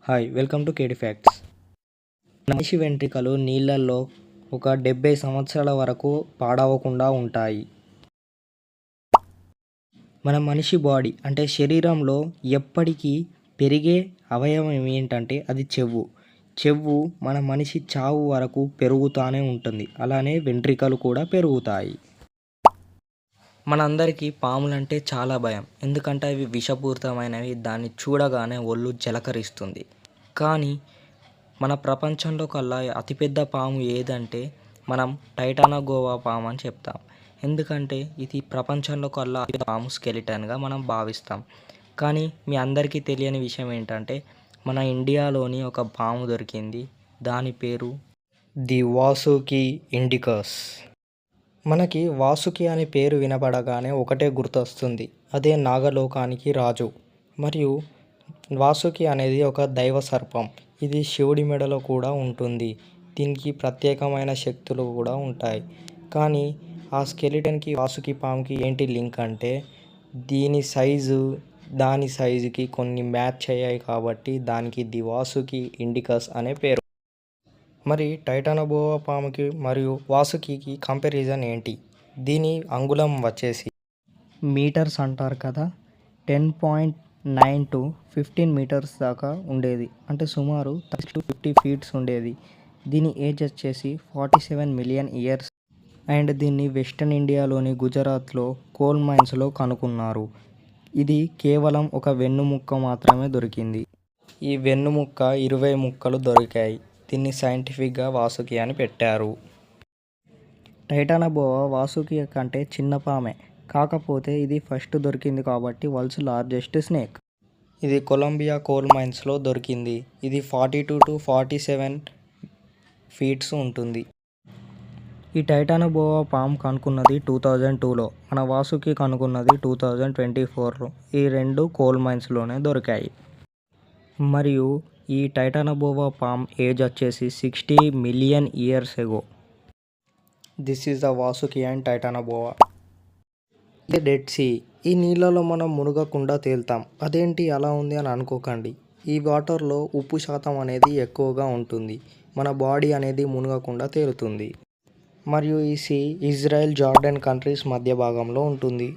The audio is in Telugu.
Hi welcome to KD facts. మనిషి వెంట్రుకలు నీళ్ళల్లో ఒక 70 సంవత్సరాల వరకు పాడవకుండా ఉంటాయి. మన మనిషి బాడీ అంటే శరీరంలో ఎప్పటికీ పెరిగే అవయవం ఏంటంటే అది చెవు. చెవు మన మనిషి చావు వరకు పెరుగుతూనే ఉంటుంది. అలానే వెంట్రుకలు కూడా పెరుగుతాయి. మనందరికీ పాములంటే చాలా భయం. ఎందుకంటే అవి విషపూరితమైనవి. దాన్ని చూడగానే ఒళ్ళు జలకరిస్తుంది. కానీ మన ప్రపంచంలో కల్లా అతిపెద్ద పాము ఏదంటే మనం టైటానోబోవా పాము అని చెప్తాం. ఎందుకంటే ఇది ప్రపంచంలో కల్లా అతిపెద్ద పాము స్కెలిటన్గా మనం భావిస్తాం. కానీ మీ అందరికీ తెలియని విషయం ఏంటంటే మన ఇండియాలోని ఒక పాము దొరికింది. దాని పేరు ది వాసుకి ఇండికస్. మనకి వాసుకి అనే పేరు వినపడగానే ఒకటే గుర్తొస్తుంది, అదే నాగలోకానికి రాజు. మరియు వాసుకి అనేది ఒక దైవ సర్పం. ఇది శివుడి మెడలో కూడా ఉంటుంది. దీనికి ప్రత్యేకమైన శక్తులు కూడా ఉంటాయి. కానీ ఆ స్కెలిటన్కి వాసుకి పాముకి ఏంటి లింక్ అంటే దీని సైజు దాని సైజుకి కొన్ని మ్యాచ్ అయ్యాయి కాబట్టి దానికి ది వాసుకి ఇండికస్ అనే పేరు. మరి టైటానోబోవా పాముకి మరియు వాసుకి కంపారిజన్ ఏంటి? దీని అంగుళం వచ్చేసి మీటర్స్ అంటారు కదా, 10.9 to 15 మీటర్స్ దాకా ఉండేది. అంటే సుమారు 30 to 50 ఫీట్స్ ఉండేది. దీని ఏజ్ వచ్చేసి 47 మిలియన్ ఇయర్స్. అండ్ దీన్ని వెస్టర్న్ ఇండియాలోని గుజరాత్లో కోల్ మైన్స్లో కనుక్కున్నారు. ఇది కేవలం ఒక వెన్నుముక్క మాత్రమే దొరికింది. ఈ వెన్నుముక్క 20 ముక్కలు దొరికాయి. దీన్ని సైంటిఫిక్గా వాసుకి అని పెట్టారు. టైటానోబోవా వాసుకి కంటే చిన్న పామే, కాకపోతే ఇది ఫస్ట్ దొరికింది కాబట్టి వరల్డ్స్ లార్జెస్ట్ స్నేక్. ఇది కొలంబియా కోల్ మైన్స్లో దొరికింది. ఇది 42 to 47 ఫీట్స్ ఉంటుంది. ఈ టైటానోబోవా పాము కనుక్కున్నది 2002లో, మన వాసుకి కనుక్కున్నది 2024లో. ఈ రెండు కోల్ మైన్స్లోనే దొరికాయి. మరియు ఈ టైటానోబోవా పామ్ ఏజ్ వచ్చేసి 60 million years ago. This is the Vasuki and Titanoboa. ఇది డెడ్ సీ. ఈ నీళ్ళలో మనం మునగకుండా తేలుతాం. అదేంటి అలా ఉంది అని అనుకోకండి. ఈ వాటర్లో ఉప్పు శాతం అనేది ఎక్కువగా ఉంటుంది. మన బాడీ అనేది మునగకుండా తేలుతుంది. మరియు ఈ సీ ఇజ్రాయెల్, జార్డన్ కంట్రీస్ మధ్య భాగంలో ఉంటుంది.